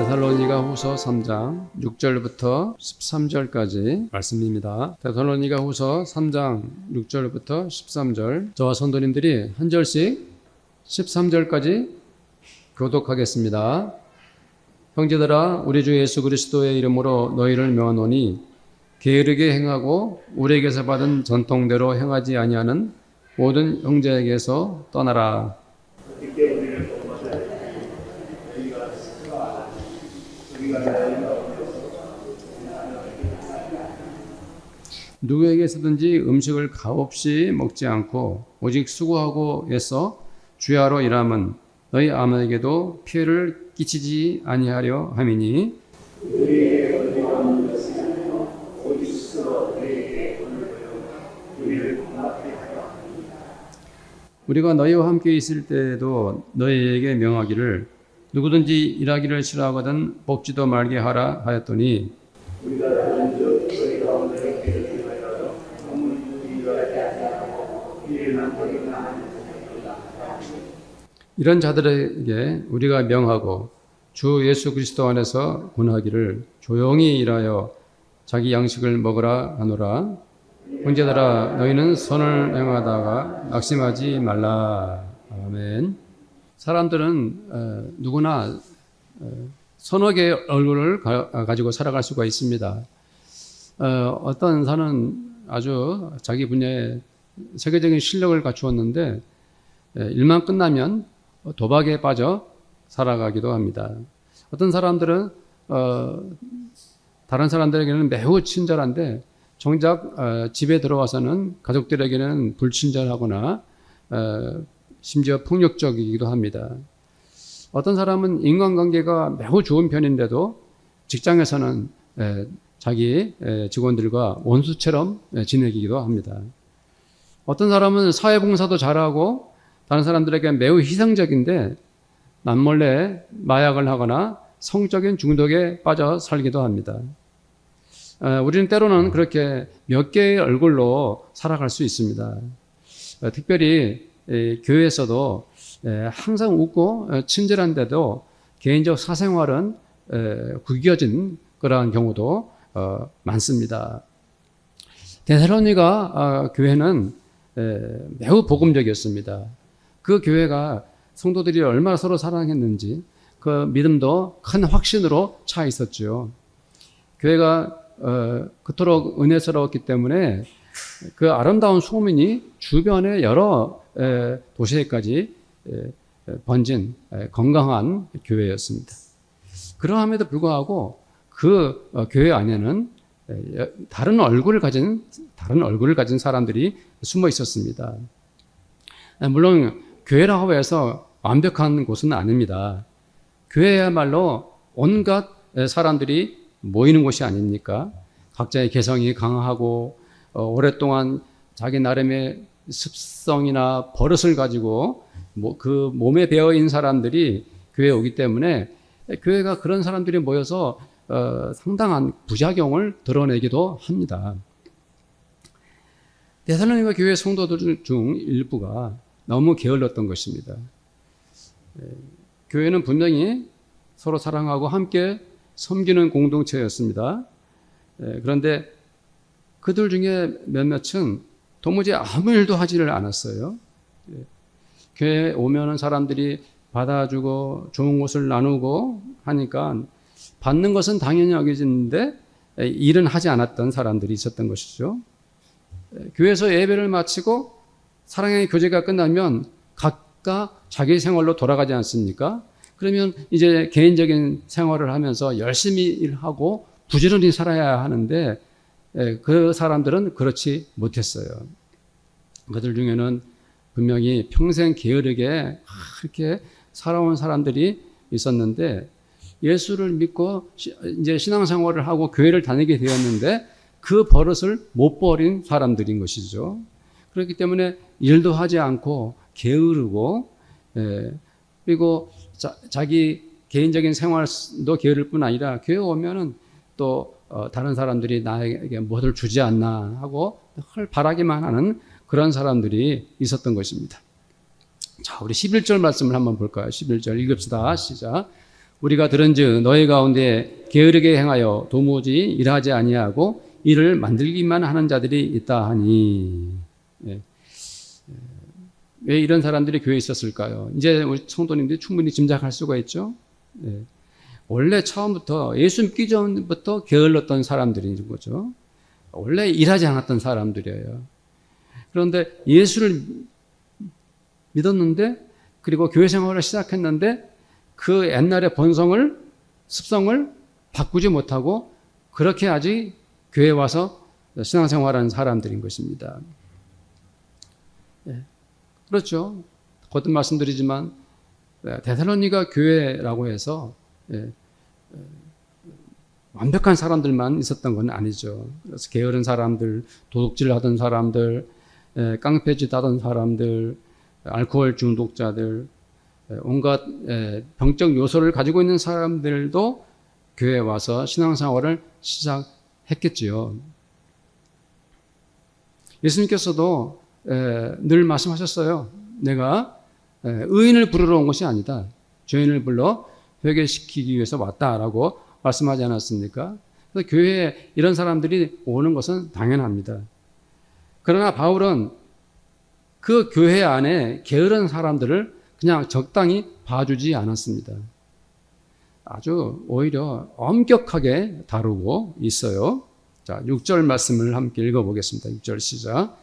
데살로니가 후서 3장 6절부터 13절까지 말씀입니다. 데살로니가 후서 3장 6절부터 13절, 저와 성도님들이 한 절씩 13절까지 교독하겠습니다. 형제들아, 우리 주 예수 그리스도의 이름으로 너희를 명하노니 게으르게 행하고 우리에게서 받은 전통대로 행하지 아니하는 모든 형제에게서 떠나라. 누구에게서든지 음식을 값없이 먹지 않고 오직 수고하고 애써 주야로 일함은 너희 아무에게도 피해를 끼치지 아니하려 함이니 우리가 너희와 함께 있을 때에도 너희에게 명하기를 누구든지 일하기를 싫어하거든 먹지도 말게 하라 하였더니 이런 자들에게 우리가 명하고 주 예수 그리스도 안에서 권하기를 조용히 일하여 자기 양식을 먹으라 하노라. 형제들아, 너희는 선을 행하다가 낙심하지 말라. 아멘. 사람들은 누구나 서너 개의 얼굴을 가지고 살아갈 수가 있습니다. 어떤 사람은 아주 자기 분야에 세계적인 실력을 갖추었는데 일만 끝나면 도박에 빠져 살아가기도 합니다. 어떤 사람들은 다른 사람들에게는 매우 친절한데 정작 집에 들어와서는 가족들에게는 불친절하거나 심지어 폭력적이기도 합니다. 어떤 사람은 인간관계가 매우 좋은 편인데도 직장에서는 자기 직원들과 원수처럼 지내기도 합니다. 어떤 사람은 사회봉사도 잘하고 다른 사람들에게 매우 희생적인데 남몰래 마약을 하거나 성적인 중독에 빠져 살기도 합니다. 우리는 때로는 그렇게 몇 개의 얼굴로 살아갈 수 있습니다. 특별히 교회에서도 항상 웃고 친절한데도 개인적 사생활은 구겨진 그러한 경우도 많습니다. 데살로니가 교회는 매우 복음적이었습니다. 그 교회가 성도들이 얼마나 서로 사랑했는지 그 믿음도 큰 확신으로 차 있었죠. 교회가 그토록 은혜스러웠기 때문에 그 아름다운 소문이 주변의 여러 도시에까지 번진 건강한 교회였습니다. 그러함에도 불구하고 그 교회 안에는 다른 얼굴을 가진 사람들이 숨어 있었습니다. 물론 교회라고 해서 완벽한 곳은 아닙니다. 교회야말로 온갖 사람들이 모이는 곳이 아닙니까? 각자의 개성이 강하고 오랫동안 자기 나름의 습성이나 버릇을 가지고 그 몸에 배어있는 사람들이 교회에 오기 때문에 교회가 그런 사람들이 모여서 상당한 부작용을 드러내기도 합니다. 데살로니가 교회 성도들 중 일부가 너무 게을렀던 것입니다. 교회는 분명히 서로 사랑하고 함께 섬기는 공동체였습니다. 그런데 그들 중에 몇몇은 도무지 아무 일도 하지를 않았어요. 교회에 오면은 사람들이 받아주고 좋은 것을 나누고 하니까 받는 것은 당연히 여겨지는데 일은 하지 않았던 사람들이 있었던 것이죠. 교회에서 예배를 마치고 사랑의 교제가 끝나면 각각 자기 생활로 돌아가지 않습니까? 그러면 이제 개인적인 생활을 하면서 열심히 일하고 부지런히 살아야 하는데 그 사람들은 그렇지 못했어요. 그들 중에는 분명히 평생 게으르게 이렇게 살아온 사람들이 있었는데 예수를 믿고 이제 신앙생활을 하고 교회를 다니게 되었는데 그 버릇을 못 버린 사람들인 것이죠. 그렇기 때문에 일도 하지 않고 게으르고 그리고 자기 개인적인 생활도 게으를 뿐 아니라 교회 오면은 또 다른 사람들이 나에게 무엇을 주지 않나 하고 헐 바라기만 하는 그런 사람들이 있었던 것입니다. 자, 우리 11절 말씀을 한번 볼까요? 11절 읽읍시다. 시작. 우리가 들은즉 너희 가운데 게으르게 행하여 도무지 일하지 아니하고 일을 만들기만 하는 자들이 있다 하니. 예. 왜 이런 사람들이 교회에 있었을까요? 이제 우리 성도님들이 충분히 짐작할 수가 있죠. 예. 원래 처음부터 예수 믿기 전부터 게을렀던 사람들인 거죠. 원래 일하지 않았던 사람들이에요. 그런데 예수를 믿었는데, 그리고 교회 생활을 시작했는데 그 옛날의 본성을, 습성을 바꾸지 못하고 그렇게 아직 교회에 와서 신앙생활하는 사람들인 것입니다. 예. 그렇죠. 거듭 말씀드리지만 데살로니가 교회라고 해서 완벽한 사람들만 있었던 건 아니죠. 그래서 게으른 사람들, 도둑질 하던 사람들, 깡패짓 하던 사람들, 알코올 중독자들, 온갖 병적 요소를 가지고 있는 사람들도 교회에 와서 신앙생활을 시작했겠지요. 예수님께서도 늘 말씀하셨어요. 내가 의인을 부르러 온 것이 아니다. 죄인을 불러 회개시키기 위해서 왔다라고 말씀하지 않았습니까? 그래서 교회에 이런 사람들이 오는 것은 당연합니다. 그러나 바울은 그 교회 안에 게으른 사람들을 그냥 적당히 봐주지 않았습니다. 아주 오히려 엄격하게 다루고 있어요. 자, 6절 말씀을 함께 읽어보겠습니다. 6절 시작.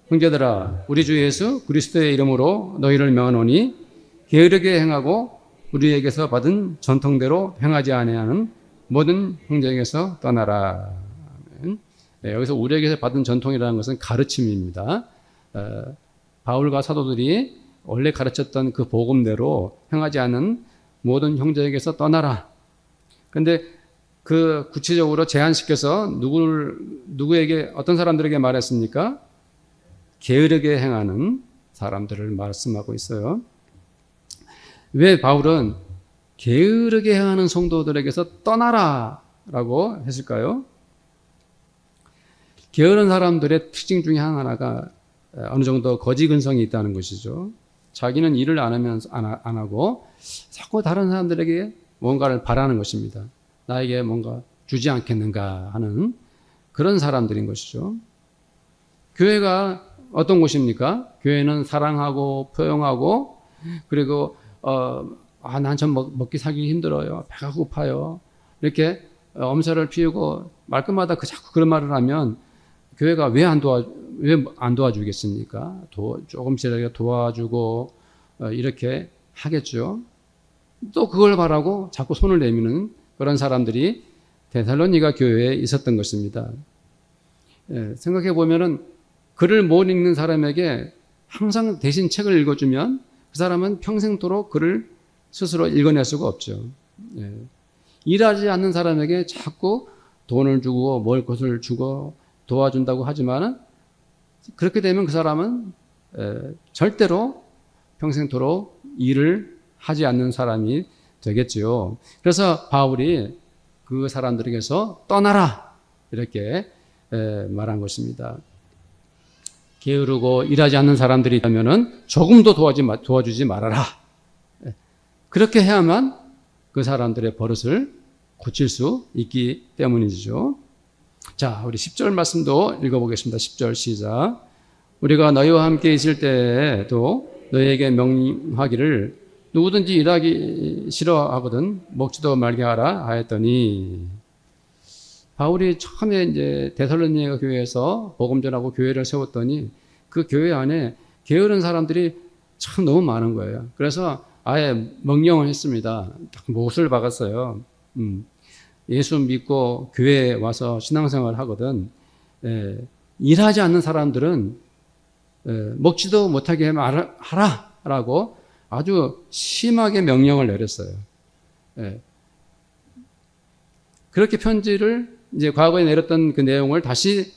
형제들아, 우리 주 예수 그리스도의 이름으로 너희를 명하노니 게으르게 행하고 우리에게서 받은 전통대로 행하지 아니하는 모든 형제에게서 떠나라. 네, 여기서 우리에게서 받은 전통이라는 것은 가르침입니다. 바울과 사도들이 원래 가르쳤던 그 복음대로 행하지 않은 모든 형제에게서 떠나라. 그런데 그 구체적으로 제한시켜서 누구에게, 어떤 사람들에게 말했습니까? 게으르게 행하는 사람들을 말씀하고 있어요. 왜 바울은 게으르게 행하는 성도들에게서 떠나라 라고 했을까요? 게으른 사람들의 특징 중에 하나가 어느 정도 거지근성이 있다는 것이죠. 자기는 일을 안 하고 자꾸 다른 사람들에게 뭔가를 바라는 것입니다. 나에게 뭔가 주지 않겠는가 하는 그런 사람들인 것이죠. 교회가 어떤 곳입니까? 교회는 사랑하고 포용하고, 그리고 난 좀 먹기 살기 힘들어요. 배가 고파요. 이렇게 엄살을 피우고 말끝마다 자꾸 그런 말을 하면 교회가 왜 안 도와주겠습니까? 조금씩 도와주고 이렇게 하겠죠. 또 그걸 바라고 자꾸 손을 내미는 그런 사람들이 데살로니가 교회에 있었던 것입니다. 생각해 보면은 글을 못 읽는 사람에게 항상 대신 책을 읽어주면 그 사람은 평생토록 글을 스스로 읽어낼 수가 없죠. 일하지 않는 사람에게 자꾸 돈을 주고 먹을 것을 주고 도와준다고 하지만 그렇게 되면 그 사람은 절대로 평생토록 일을 하지 않는 사람이 되겠지요. 그래서 바울이 그 사람들에게서 떠나라 이렇게 말한 것입니다. 게으르고 일하지 않는 사람들이 있다면 조금도 도와주지 말아라. 그렇게 해야만 그 사람들의 버릇을 고칠 수 있기 때문이죠. 자, 우리 10절 말씀도 읽어보겠습니다. 10절 시작. 우리가 너희와 함께 있을 때에도 너희에게 명하기를 누구든지 일하기 싫어하거든 먹지도 말게 하라 하였더니, 바울이 처음에 이제 데살로니가 교회에서 복음 전하고 교회를 세웠더니 그 교회 안에 게으른 사람들이 참 너무 많은 거예요. 그래서 아예 명령을 했습니다. 못을 박았어요. 예수 믿고 교회에 와서 신앙생활 하거든 일하지 않는 사람들은 먹지도 못하게 하라라고 아주 심하게 명령을 내렸어요. 그렇게 편지를 이제 과거에 내렸던 그 내용을 다시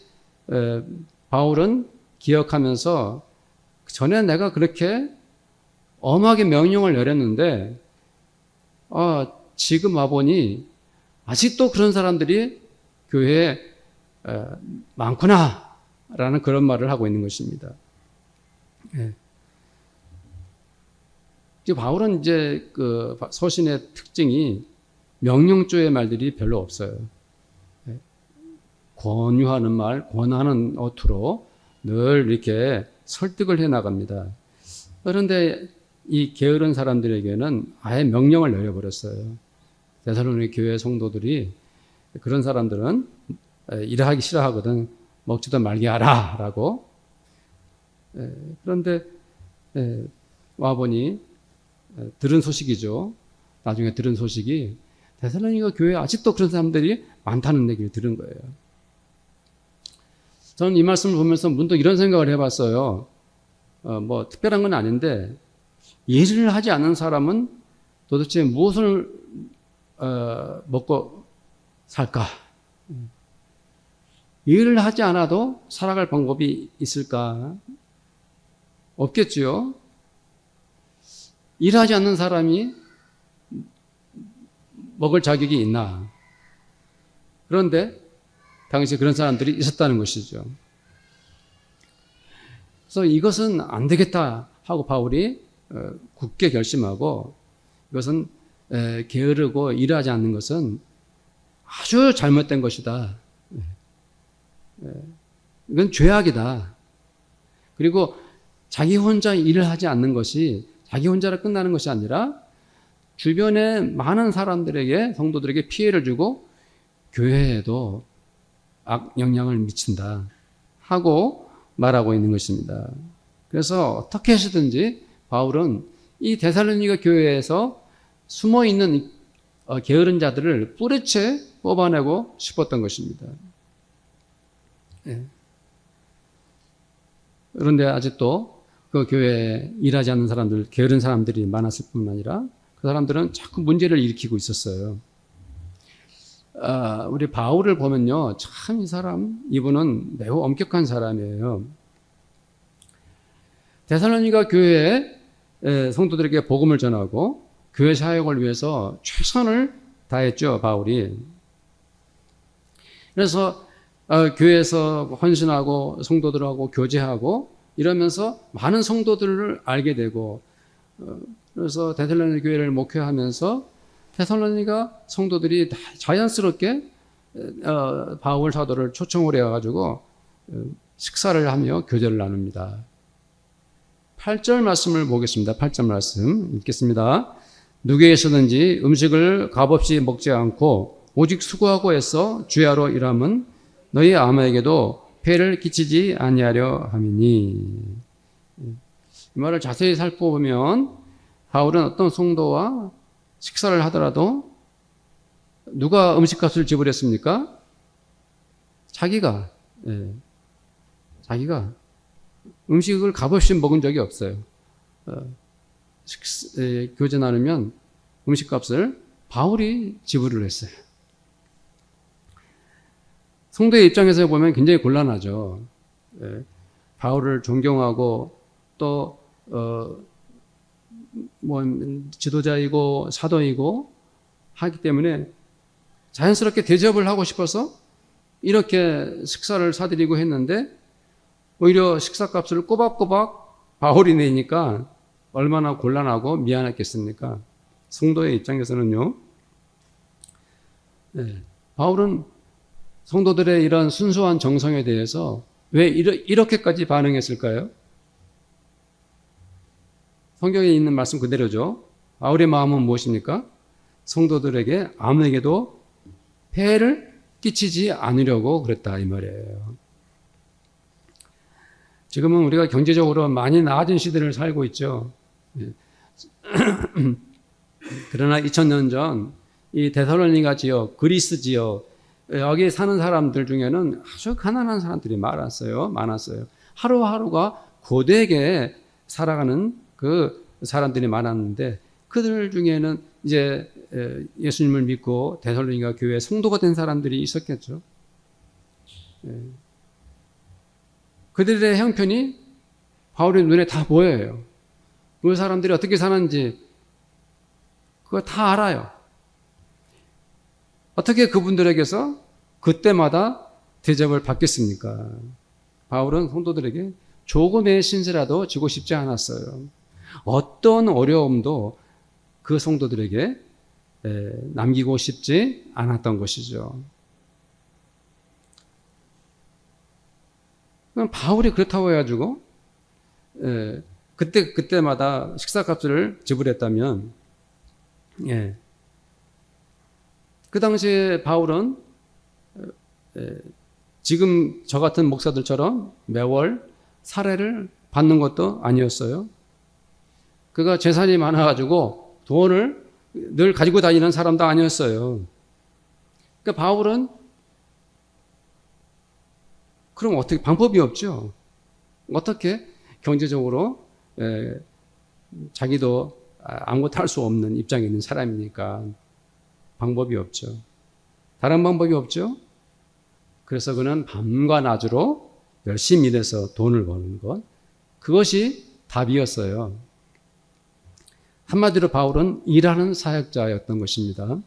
바울은 기억하면서 전에 내가 그렇게 엄하게 명령을 내렸는데 지금 와보니 아직도 그런 사람들이 교회에 많구나라는 그런 말을 하고 있는 것입니다. 지금 바울은 이제 그 서신의 특징이 명령조의 말들이 별로 없어요. 권유하는 말, 권하는 어투로 늘 이렇게 설득을 해 나갑니다. 그런데 이 게으른 사람들에게는 아예 명령을 내려버렸어요. 데살로니가 교회 성도들이 그런 사람들은 일하기 싫어하거든. 먹지도 말게 하라 라고. 그런데 와보니 들은 소식이죠. 나중에 들은 소식이 데살로니가 교회에 아직도 그런 사람들이 많다는 얘기를 들은 거예요. 저는 이 말씀을 보면서 문득 이런 생각을 해봤어요. 뭐 특별한 건 아닌데 일을 하지 않는 사람은 도대체 무엇을 먹고 살까? 일을 하지 않아도 살아갈 방법이 있을까? 없겠지요. 일하지 않는 사람이 먹을 자격이 있나? 그런데 당시 그런 사람들이 있었다는 것이죠. 그래서 이것은 안 되겠다 하고 바울이 굳게 결심하고 이것은 게으르고 일하지 않는 것은 아주 잘못된 것이다. 이건 죄악이다. 그리고 자기 혼자 일을 하지 않는 것이 자기 혼자로 끝나는 것이 아니라 주변에 많은 사람들에게 성도들에게 피해를 주고 교회에도 악영향을 미친다 하고 말하고 있는 것입니다. 그래서 어떻게 하시든지 바울은 이 데살로니가 교회에서 숨어있는 게으른 자들을 뿌리채 뽑아내고 싶었던 것입니다. 그런데 아직도 그 교회에 일하지 않는 사람들, 게으른 사람들이 많았을 뿐 아니라 그 사람들은 자꾸 문제를 일으키고 있었어요. 우리 바울을 보면요, 참 이 사람, 이분은 매우 엄격한 사람이에요. 데살로니가 교회에 성도들에게 복음을 전하고 교회 사역을 위해서 최선을 다했죠, 바울이. 그래서 교회에서 헌신하고 성도들하고 교제하고 이러면서 많은 성도들을 알게 되고, 그래서 데살로니가 교회를 목회하면서 데살로니가 성도들이 자연스럽게 바울 사도를 초청을 해가지고 식사를 하며 교제를 나눕니다. 8절 말씀을 보겠습니다. 8절 말씀 읽겠습니다. 누구에서든지 음식을 값없이 먹지 않고 오직 수고하고 애써 주야로 일함은 너희 아무에게도 폐를 끼치지 아니하려 함이니. 이 말을 자세히 살펴보면 바울은 어떤 성도와 식사를 하더라도 누가 음식값을 지불했습니까? 자기가 음식을 값없이 먹은 적이 없어요. 교제 나누면 음식값을 바울이 지불을 했어요. 성도의 입장에서 보면 굉장히 곤란하죠. 바울을 존경하고 또 지도자이고 사도이고 하기 때문에 자연스럽게 대접을 하고 싶어서 이렇게 식사를 사드리고 했는데 오히려 식사값을 꼬박꼬박 바울이 내니까 얼마나 곤란하고 미안했겠습니까? 성도의 입장에서는요. 바울은 성도들의 이런 순수한 정성에 대해서 왜 이렇게까지 반응했을까요? 성경에 있는 말씀 그대로죠. 바울의 마음은 무엇입니까? 성도들에게 아무에게도 폐해를 끼치지 않으려고 그랬다 이 말이에요. 지금은 우리가 경제적으로 많이 나아진 시대를 살고 있죠. 그러나 2000년 전 이 데살로니가 지역, 그리스 지역 여기 사는 사람들 중에는 아주 가난한 사람들이 많았어요. 하루하루가 고되게 살아가는 그 사람들이 많았는데 그들 중에는 이제 예수님을 믿고 데살로니가 교회 성도가 된 사람들이 있었겠죠. 그들의 형편이 바울의 눈에 다 보여요. 그 사람들이 어떻게 사는지 그거 다 알아요. 어떻게 그분들에게서 그때마다 대접을 받겠습니까? 바울은 성도들에게 조금의 신세라도 지고 싶지 않았어요. 어떤 어려움도 그 성도들에게 남기고 싶지 않았던 것이죠. 바울이 그렇다고 해가지고 그때마다 식사값을 지불했다면, 그 당시에 바울은 지금 저 같은 목사들처럼 매월 사례를 받는 것도 아니었어요. 그가 재산이 많아가지고 돈을 늘 가지고 다니는 사람도 아니었어요. 그러니까 바울은 그럼 어떻게, 방법이 없죠. 어떻게 경제적으로 자기도 아무것도 할 수 없는 입장에 있는 사람이니까 방법이 없죠. 다른 방법이 없죠. 그래서 그는 밤과 낮으로 열심히 일해서 돈을 버는 것, 그것이 답이었어요. 한마디로 바울은 일하는 사역자였던 것입니다.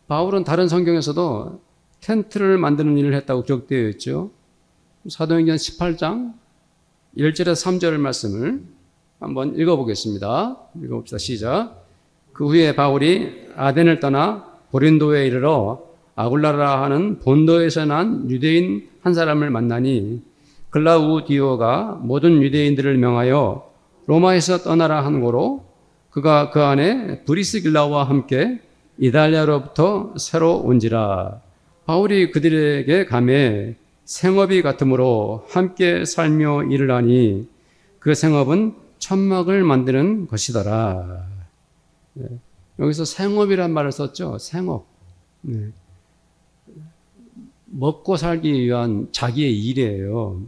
바울은 다른 성경에서도 텐트를 만드는 일을 했다고 기록되어 있죠. 사도행전 18장 1절에서 3절 말씀을 한번 읽어보겠습니다. 읽어봅시다. 시작. 그 후에 바울이 아덴을 떠나 고린도에 이르러 아굴라라 하는 본도에서 난 유대인 한 사람을 만나니 글라우디오가 모든 유대인들을 명하여 로마에서 떠나라 한 고로 그가 그 안에 브리스길라와 함께 이달리아로부터 새로 온지라. 바울이 그들에게 가매 생업이 같으므로 함께 살며 일을 하니 그 생업은 천막을 만드는 것이더라. 여기서 생업이란 말을 썼죠. 생업. 먹고 살기 위한 자기의 일이에요.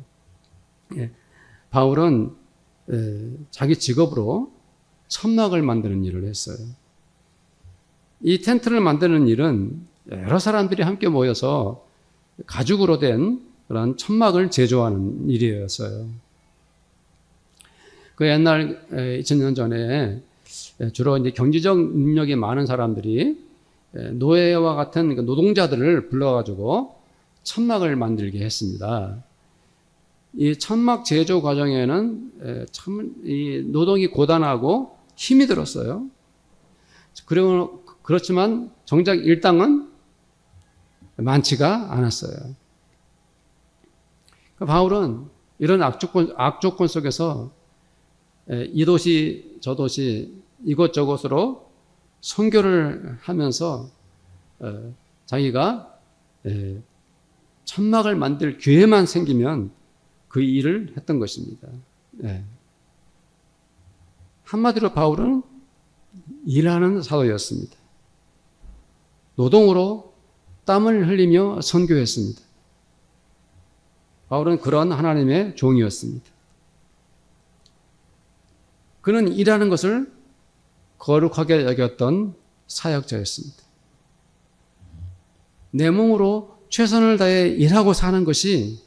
바울은 자기 직업으로 천막을 만드는 일을 했어요. 이 텐트를 만드는 일은 여러 사람들이 함께 모여서 가죽으로 된 그런 천막을 제조하는 일이었어요. 그 옛날 2000년 전에 주로 이제 경제적 능력이 많은 사람들이 노예와 같은 노동자들을 불러가지고 천막을 만들게 했습니다. 이 천막 제조 과정에는 참 이 노동이 고단하고 힘이 들었어요. 그리고 그렇지만 정작 일당은 많지가 않았어요. 바울은 이런 악조건 속에서 이 도시 저 도시 이곳저곳으로 선교를 하면서 자기가 천막을 만들 기회만 생기면 그 일을 했던 것입니다. 한마디로 바울은 일하는 사도였습니다. 노동으로 땀을 흘리며 선교했습니다. 바울은 그런 하나님의 종이었습니다. 그는 일하는 것을 거룩하게 여겼던 사역자였습니다. 내 몸으로 최선을 다해 일하고 사는 것이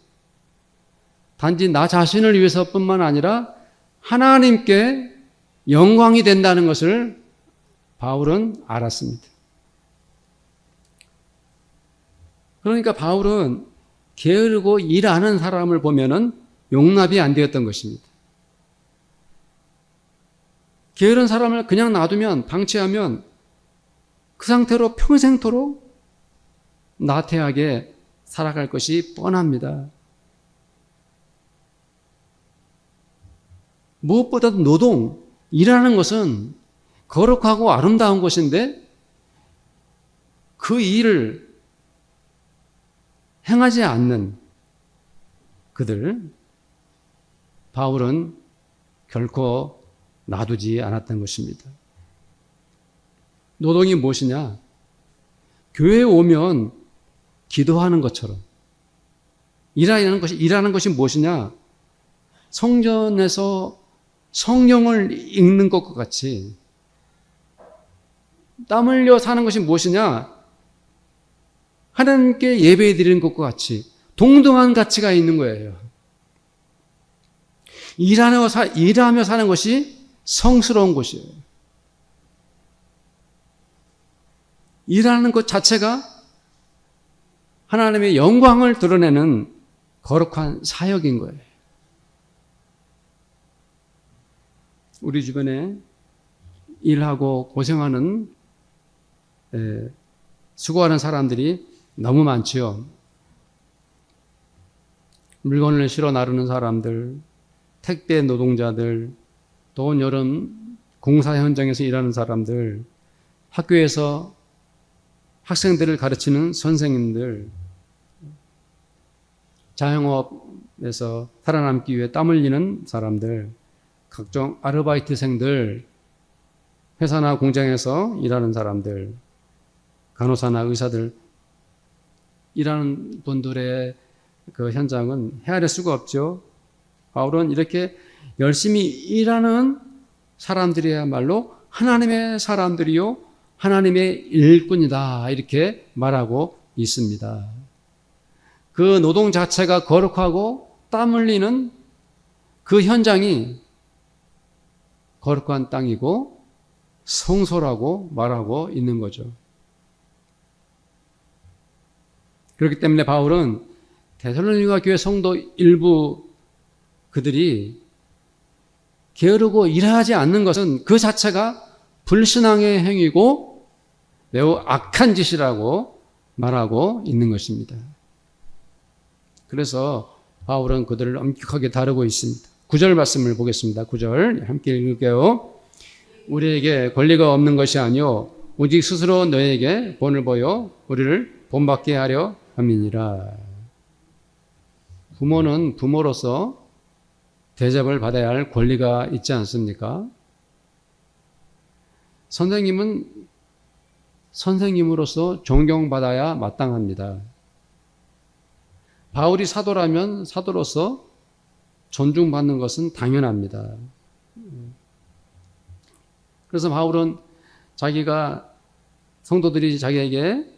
단지 나 자신을 위해서뿐만 아니라 하나님께 영광이 된다는 것을 바울은 알았습니다. 그러니까 바울은 게으르고 일 안 하는 사람을 보면은 용납이 안 되었던 것입니다. 게으른 사람을 그냥 놔두면, 방치하면 그 상태로 평생토록 나태하게 살아갈 것이 뻔합니다. 무엇보다도 노동, 일하는 것은 거룩하고 아름다운 것인데 그 일을 행하지 않는 그들, 바울은 결코 놔두지 않았던 것입니다. 노동이 무엇이냐? 교회에 오면 기도하는 것처럼 일하는 것이 무엇이냐? 성전에서 성경을 읽는 것과 같이 땀 흘려 사는 것이 무엇이냐? 하나님께 예배 드리는 것과 같이 동등한 가치가 있는 거예요. 일하며 사는 것이 성스러운 것이에요. 일하는 것 자체가 하나님의 영광을 드러내는 거룩한 사역인 거예요. 우리 주변에 일하고 고생하는 수고하는 사람들이 너무 많지요. 물건을 실어 나르는 사람들, 택배 노동자들, 또 여름 공사 현장에서 일하는 사람들, 학교에서 학생들을 가르치는 선생님들, 자영업에서 살아남기 위해 땀 흘리는 사람들, 각종 아르바이트생들, 회사나 공장에서 일하는 사람들, 간호사나 의사들, 일하는 분들의 그 현장은 헤아릴 수가 없죠. 바울은 이렇게 열심히 일하는 사람들이야말로 하나님의 사람들이요, 하나님의 일꾼이다, 이렇게 말하고 있습니다. 그 노동 자체가 거룩하고 땀 흘리는 그 현장이 거룩한 땅이고 성소라고 말하고 있는 거죠. 그렇기 때문에 바울은 데살로니가 교회 성도 일부 그들이 게으르고 일하지 않는 것은 그 자체가 불신앙의 행위고 매우 악한 짓이라고 말하고 있는 것입니다. 그래서 바울은 그들을 엄격하게 다루고 있습니다. 9절 말씀을 보겠습니다. 9절 함께 읽을게요. 우리에게 권리가 없는 것이 아니요 오직 스스로 너에게 본을 보여 우리를 본받게 하려 함이니라. 부모는 부모로서 대접을 받아야 할 권리가 있지 않습니까? 선생님은 선생님으로서 존경받아야 마땅합니다. 바울이 사도라면 사도로서 존중받는 것은 당연합니다. 그래서 바울은 자기가 성도들이 자기에게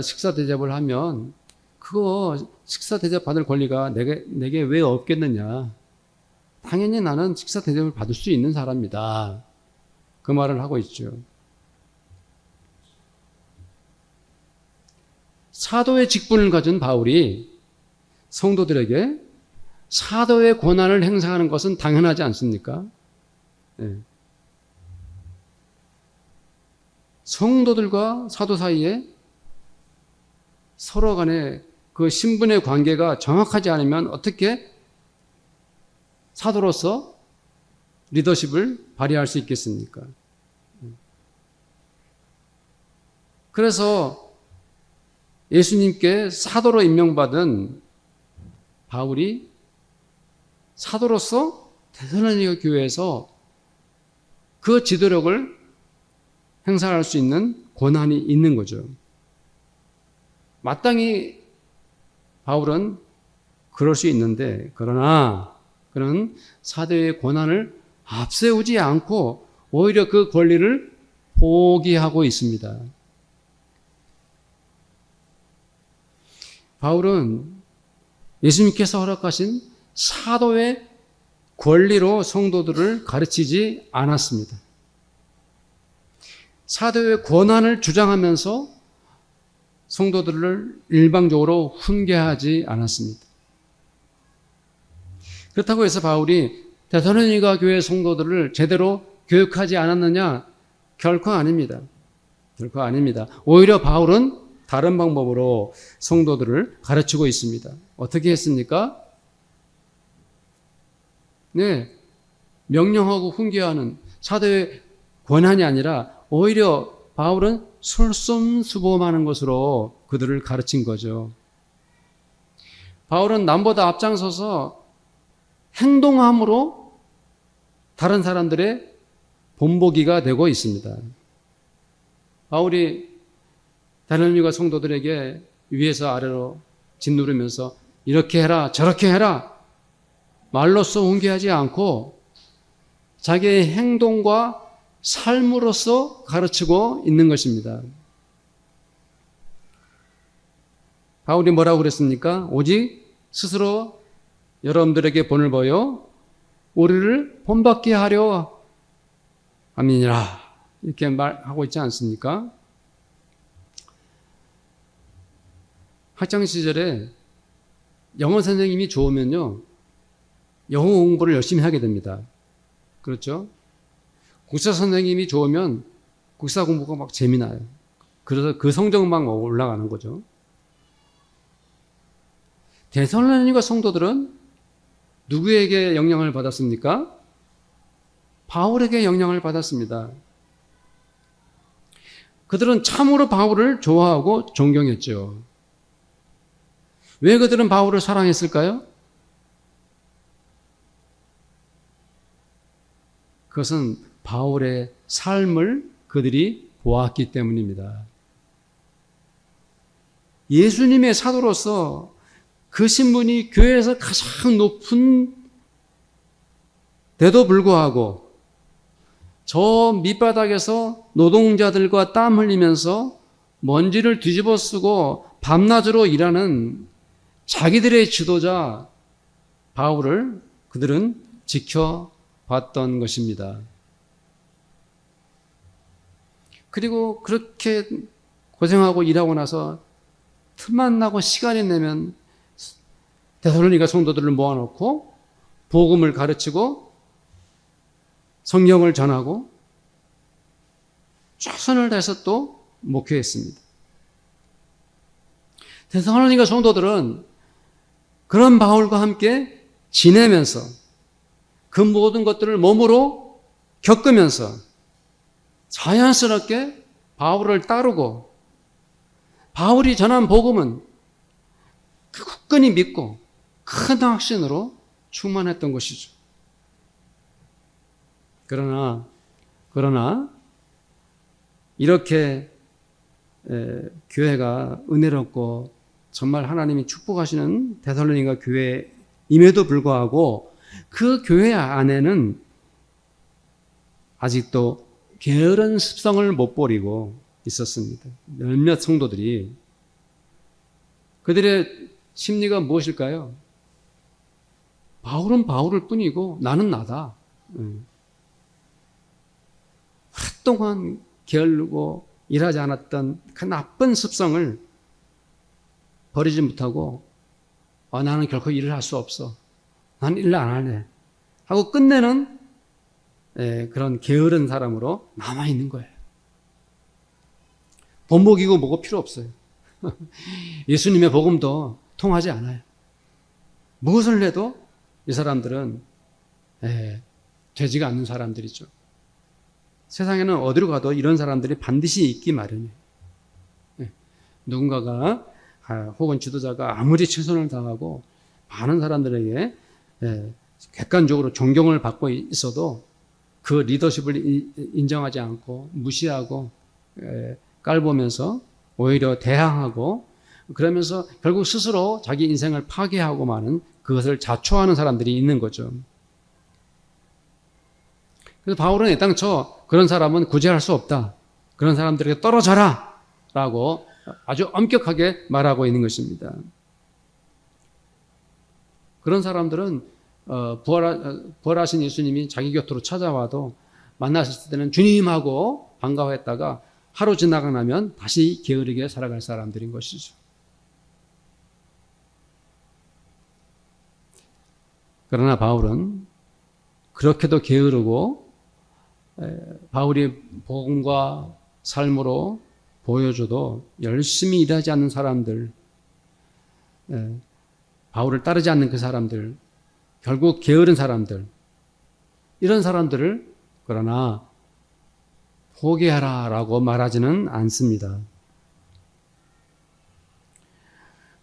식사 대접을 하면 그거 식사 대접 받을 권리가 내게 왜 없겠느냐. 당연히 나는 식사 대접을 받을 수 있는 사람이다. 그 말을 하고 있죠. 사도의 직분을 가진 바울이 성도들에게 사도의 권한을 행사하는 것은 당연하지 않습니까? 네. 성도들과 사도 사이에 서로 간에 그 신분의 관계가 정확하지 않으면 어떻게 사도로서 리더십을 발휘할 수 있겠습니까? 그래서 예수님께 사도로 임명받은 바울이 사도로서 데살로니가 교회에서 그 지도력을 행사할 수 있는 권한이 있는 거죠. 마땅히 바울은 그럴 수 있는데, 그러나 그는 사도의 권한을 앞세우지 않고 오히려 그 권리를 포기하고 있습니다. 바울은 예수님께서 허락하신 사도의 권리로 성도들을 가르치지 않았습니다. 사도의 권한을 주장하면서 성도들을 일방적으로 훈계하지 않았습니다. 그렇다고 해서 바울이 데살로니가 교회 성도들을 제대로 교육하지 않았느냐? 결코 아닙니다. 결코 아닙니다. 오히려 바울은 다른 방법으로 성도들을 가르치고 있습니다. 어떻게 했습니까? 네, 명령하고 훈계하는 사도의 권한이 아니라 오히려 바울은 솔선수범하는 것으로 그들을 가르친 거죠. 바울은 남보다 앞장서서 행동함으로 다른 사람들의 본보기가 되고 있습니다. 바울이 데살로니가 성도들에게 위에서 아래로 짓누르면서 이렇게 해라 저렇게 해라 말로써 훈계하지 않고 자기의 행동과 삶으로서 가르치고 있는 것입니다. 바울이 뭐라고 그랬습니까? 오직 스스로 여러분들에게 본을 보여 우리를 본받게 하려 함이니라 이렇게 말하고 있지 않습니까? 학창 시절에 영어 선생님이 좋으면요 영어 공부를 열심히 하게 됩니다. 그렇죠? 국사 선생님이 좋으면 국사 공부가 막 재미나요. 그래서 그 성적만 올라가는 거죠. 데살로니가 성도들은 누구에게 영향을 받았습니까? 바울에게 영향을 받았습니다. 그들은 참으로 바울을 좋아하고 존경했죠. 왜 그들은 바울을 사랑했을까요? 그것은 바울의 삶을 그들이 보았기 때문입니다. 예수님의 사도로서 그 신분이 교회에서 가장 높은 데도 불구하고 저 밑바닥에서 노동자들과 땀 흘리면서 먼지를 뒤집어 쓰고 밤낮으로 일하는 자기들의 지도자 바울을 그들은 지켜봤던 것입니다. 그리고 그렇게 고생하고 일하고 나서 틈만 나고 시간이 내면 데살로니가 성도들을 모아놓고 복음을 가르치고 성경을 전하고 최선을 다해서 또 목회했습니다. 데살로니가 성도들은 그런 바울과 함께 지내면서 그 모든 것들을 몸으로 겪으면서 자연스럽게 바울을 따르고 바울이 전한 복음은 굳건히 믿고 큰 확신으로 충만했던 것이죠. 그러나 이렇게 교회가 은혜롭고 정말 하나님이 축복하시는 데살로니가 교회임에도 불구하고 그 교회 안에는 아직도 게으른 습성을 못 버리고 있었습니다. 몇몇 성도들이. 그들의 심리가 무엇일까요? 바울은 바울일 뿐이고 나는 나다. 오랫동안 게으르고 일하지 않았던 그 나쁜 습성을 버리지 못하고 나는 결코 일을 할 수 없어. 나는 일을 안 할래. 하고 끝내는 그런 게으른 사람으로 남아있는 거예요. 본보기고 뭐고 필요 없어요. 예수님의 복음도 통하지 않아요. 무엇을 해도 이 사람들은 되지가 않는 사람들이죠. 세상에는 어디로 가도 이런 사람들이 반드시 있기 마련이에요. 누군가가 혹은 지도자가 아무리 최선을 다하고 많은 사람들에게 객관적으로 존경을 받고 있어도 그 리더십을 인정하지 않고 무시하고 깔보면서 오히려 대항하고 그러면서 결국 스스로 자기 인생을 파괴하고 마는 그것을 자초하는 사람들이 있는 거죠. 그래서 바울은 애당초 그런 사람은 구제할 수 없다. 그런 사람들에게 떨어져라! 라고 아주 엄격하게 말하고 있는 것입니다. 그런 사람들은 부활하신 예수님이 자기 곁으로 찾아와도 만났을 때는 주님하고 반가워했다가 하루 지나고 나면 다시 게으르게 살아갈 사람들인 것이죠. 그러나 바울은 그렇게도 게으르고 바울이 복음과 삶으로 보여줘도 열심히 일하지 않는 사람들, 바울을 따르지 않는 그 사람들, 결국 게으른 사람들, 이런 사람들을 그러나 포기하라 라고 말하지는 않습니다.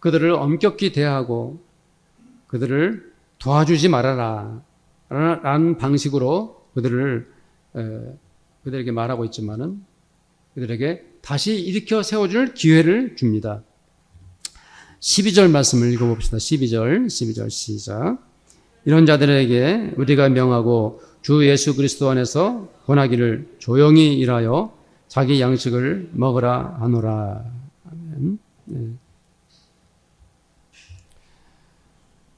그들을 엄격히 대하고 그들을 도와주지 말아라 라는 방식으로 그들에게 말하고 있지만은 그들에게 다시 일으켜 세워줄 기회를 줍니다. 12절 말씀을 읽어봅시다. 12절 시작. 이런 자들에게 우리가 명하고 주 예수 그리스도 안에서 권하기를 조용히 일하여 자기 양식을 먹으라 하노라. 아멘.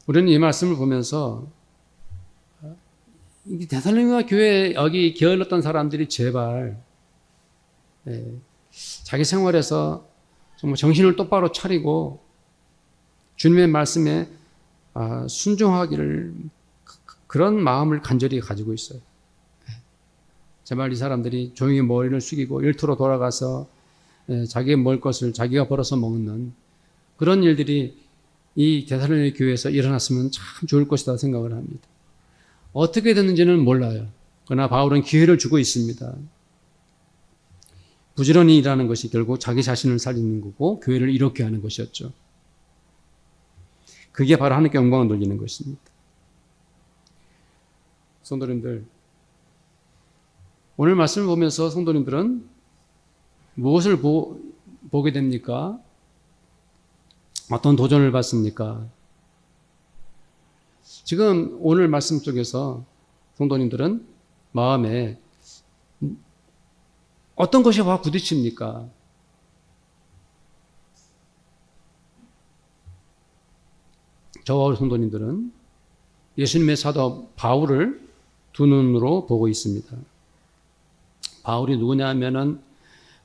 우리는 이 말씀을 보면서 데살로니가 교회 여기 게을렀던 사람들이 제발 자기 생활에서 정말 정신을 똑바로 차리고 주님의 말씀에 순종하기를 그런 마음을 간절히 가지고 있어요. 제발 이 사람들이 조용히 머리를 숙이고 일터로 돌아가서 자기의 먹을 것을 자기가 벌어서 먹는 그런 일들이 이 데살로니가 교회에서 일어났으면 참 좋을 것이다 생각을 합니다. 어떻게 됐는지는 몰라요. 그러나 바울은 기회를 주고 있습니다. 부지런히 일하는 것이 결국 자기 자신을 살리는 거고 교회를 이롭게 하는 것이었죠. 그게 바로 하나님께 영광을 돌리는 것입니다. 성도님들, 오늘 말씀을 보면서 성도님들은 무엇을 보게 됩니까? 어떤 도전을 받습니까? 지금 오늘 말씀 속에서 성도님들은 마음에 어떤 것이 와 부딪힙니까? 저와 우리 성도님들은 예수님의 사도 바울을 두 눈으로 보고 있습니다. 바울이 누구냐 하면은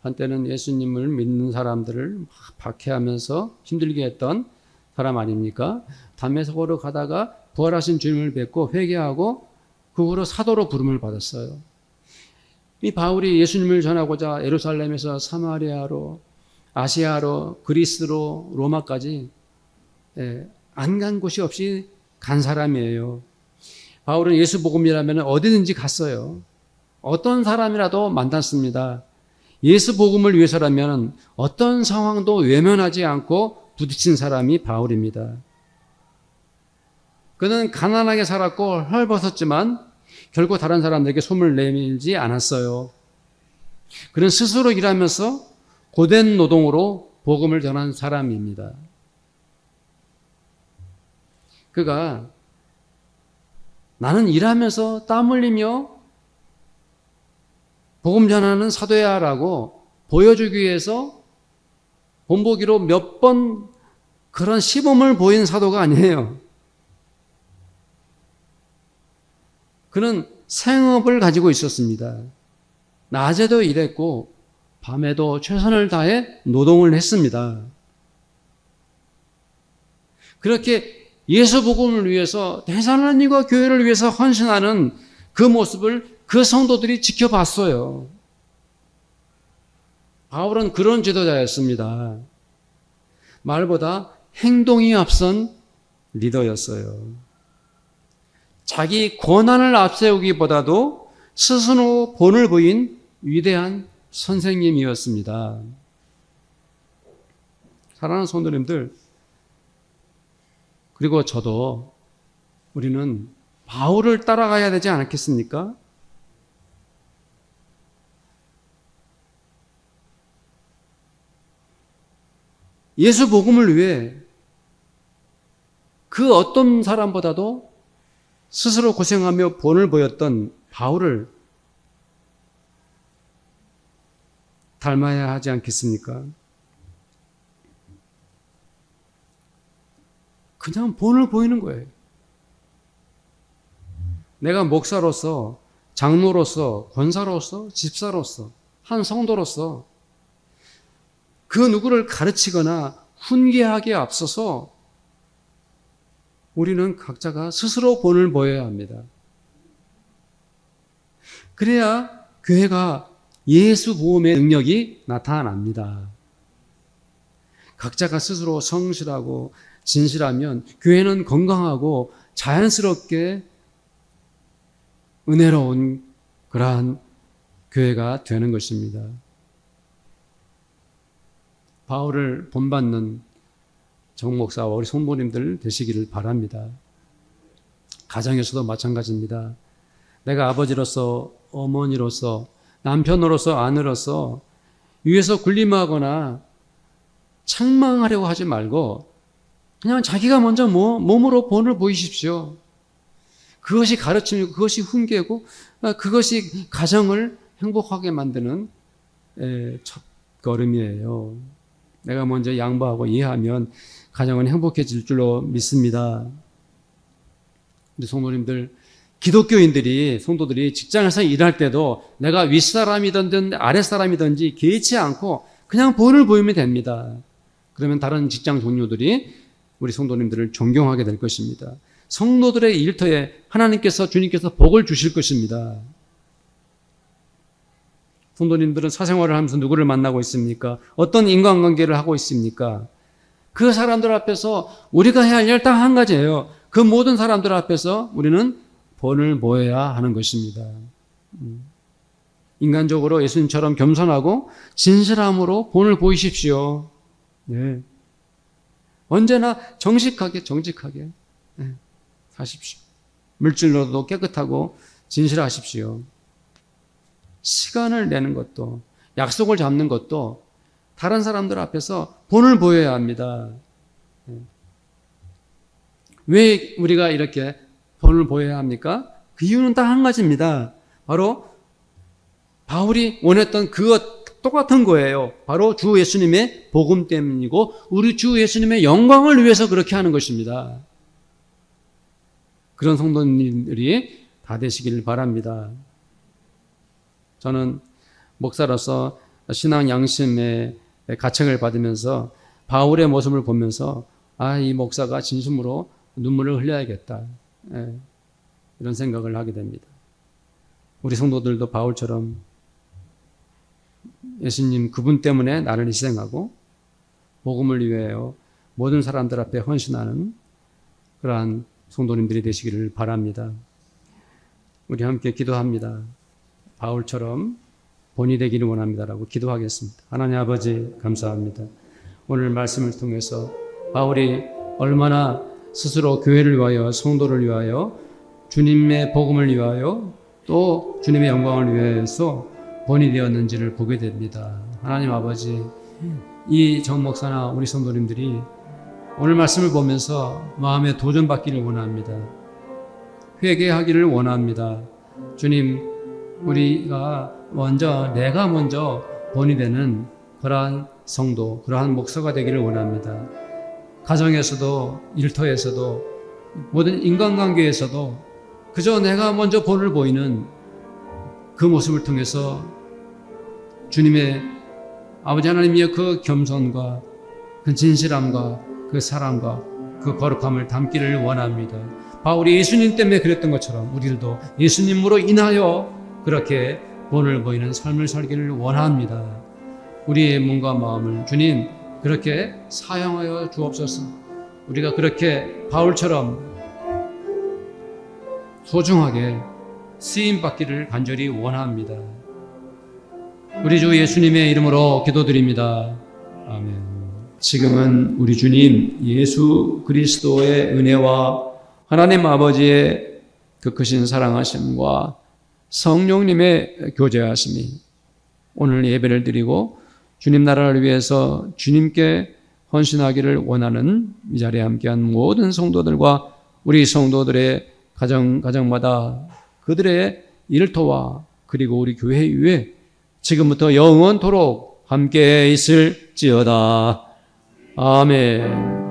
한때는 예수님을 믿는 사람들을 박해하면서 힘들게 했던 사람 아닙니까? 담에색으로 가다가 부활하신 주님을 뵙고 회개하고 그 후로 사도로 부름을 받았어요. 이 바울이 예수님을 전하고자 예루살렘에서 사마리아로, 아시아로, 그리스로, 로마까지 안 간 곳이 없이 간 사람이에요. 바울은 예수 복음이라면 어디든지 갔어요. 어떤 사람이라도 만났습니다. 예수 복음을 위해서라면 어떤 상황도 외면하지 않고 부딪힌 사람이 바울입니다. 그는 가난하게 살았고 헐벗었지만 결국 다른 사람들에게 소문을 내밀지 않았어요. 그는 스스로 일하면서 고된 노동으로 복음을 전한 사람입니다. 그가 나는 일하면서 땀 흘리며 복음 전하는 사도야라고 보여주기 위해서 본보기로 몇 번 그런 시범을 보인 사도가 아니에요. 그는 생업을 가지고 있었습니다. 낮에도 일했고 밤에도 최선을 다해 노동을 했습니다. 그렇게 예수 복음을 위해서 데살로니가 교회를 위해서 헌신하는 그 모습을 그 성도들이 지켜봤어요. 바울은 그런 지도자였습니다. 말보다 행동이 앞선 리더였어요. 자기 권한을 앞세우기보다도 스스로 본을 보인 위대한 선생님이었습니다. 사랑하는 성도님들, 그리고 저도 우리는 바울을 따라가야 되지 않겠습니까? 예수 복음을 위해 그 어떤 사람보다도 스스로 고생하며 본을 보였던 바울을 닮아야 하지 않겠습니까? 그냥 본을 보이는 거예요. 내가 목사로서, 장로로서, 권사로서, 집사로서, 한 성도로서 그 누구를 가르치거나 훈계하기에 앞서서 우리는 각자가 스스로 본을 보여야 합니다. 그래야 교회가 예수 보험의 능력이 나타납니다. 각자가 스스로 성실하고 진실하면 교회는 건강하고 자연스럽게 은혜로운 그러한 교회가 되는 것입니다. 바울을 본받는 정 목사와 우리 성도님들 되시기를 바랍니다. 가정에서도 마찬가지입니다. 내가 아버지로서, 어머니로서, 남편으로서, 아내로서 위에서 군림하거나 책망하려고 하지 말고 그냥 자기가 먼저 몸으로 본을 보이십시오. 그것이 가르침이고 그것이 훈계고 그것이 가정을 행복하게 만드는 첫걸음이에요. 내가 먼저 양보하고 이해하면 가정은 행복해질 줄로 믿습니다. 우리 성도님들, 기독교인들이, 성도들이 직장에서 일할 때도 내가 윗사람이든지 아랫사람이든지 개의치 않고 그냥 본을 보이면 됩니다. 그러면 다른 직장 동료들이 우리 성도님들을 존경하게 될 것입니다. 성도들의 일터에 하나님께서, 주님께서 복을 주실 것입니다. 성도님들은 사생활을 하면서 누구를 만나고 있습니까? 어떤 인간관계를 하고 있습니까? 그 사람들 앞에서 우리가 해야 할 일 딱 한 가지예요. 그 모든 사람들 앞에서 우리는 본을 보여야 하는 것입니다. 인간적으로 예수님처럼 겸손하고 진실함으로 본을 보이십시오. 네. 언제나 정직하게 네. 하십시오. 물질로도 깨끗하고 진실하십시오. 시간을 내는 것도, 약속을 잡는 것도 다른 사람들 앞에서 본을 보여야 합니다. 왜 우리가 이렇게 본을 보여야 합니까? 그 이유는 딱 한 가지입니다. 바로 바울이 원했던 그것 똑같은 거예요. 바로 주 예수님의 복음 때문이고 우리 주 예수님의 영광을 위해서 그렇게 하는 것입니다. 그런 성도님들이 다 되시길 바랍니다. 저는 목사로서 신앙 양심의 가책을 받으면서 바울의 모습을 보면서 이 목사가 진심으로 눈물을 흘려야겠다. 이런 생각을 하게 됩니다. 우리 성도들도 바울처럼 예수님 그분 때문에 나를 희생하고 복음을 위하여 모든 사람들 앞에 헌신하는 그러한 성도님들이 되시기를 바랍니다. 우리 함께 기도합니다. 바울처럼 본이 되기를 원합니다라고 기도하겠습니다. 하나님 아버지 감사합니다. 오늘 말씀을 통해서 바울이 얼마나 스스로 교회를 위하여 성도를 위하여 주님의 복음을 위하여 또 주님의 영광을 위해서 본이 되었는지를 보게 됩니다. 하나님 아버지, 이 정 목사나 우리 성도님들이 오늘 말씀을 보면서 마음에 도전받기를 원합니다. 회개하기를 원합니다. 주님, 우리가 내가 먼저 본이 되는 그러한 성도, 그러한 목사가 되기를 원합니다. 가정에서도, 일터에서도, 모든 인간관계에서도 그저 내가 먼저 본을 보이는 그 모습을 통해서 주님의 아버지 하나님의 그 겸손과 그 진실함과 그 사랑과 그 거룩함을 담기를 원합니다. 바울이 예수님 때문에 그랬던 것처럼 우리들도 예수님으로 인하여 그렇게 본을 보이는 삶을 살기를 원합니다. 우리의 몸과 마음을 주님 그렇게 사용하여 주옵소서. 우리가 그렇게 바울처럼 소중하게 쓰임받기를 간절히 원합니다. 우리 주 예수님의 이름으로 기도드립니다. 아멘. 지금은 우리 주님 예수 그리스도의 은혜와 하나님 아버지의 그 크신 사랑하심과 성령님의 교제하심이 오늘 예배를 드리고 주님 나라를 위해서 주님께 헌신하기를 원하는 이 자리에 함께한 모든 성도들과 우리 성도들의 가정마다 그들의 일터와 그리고 우리 교회 위에 지금부터 영원토록 함께 있을지어다. 아멘.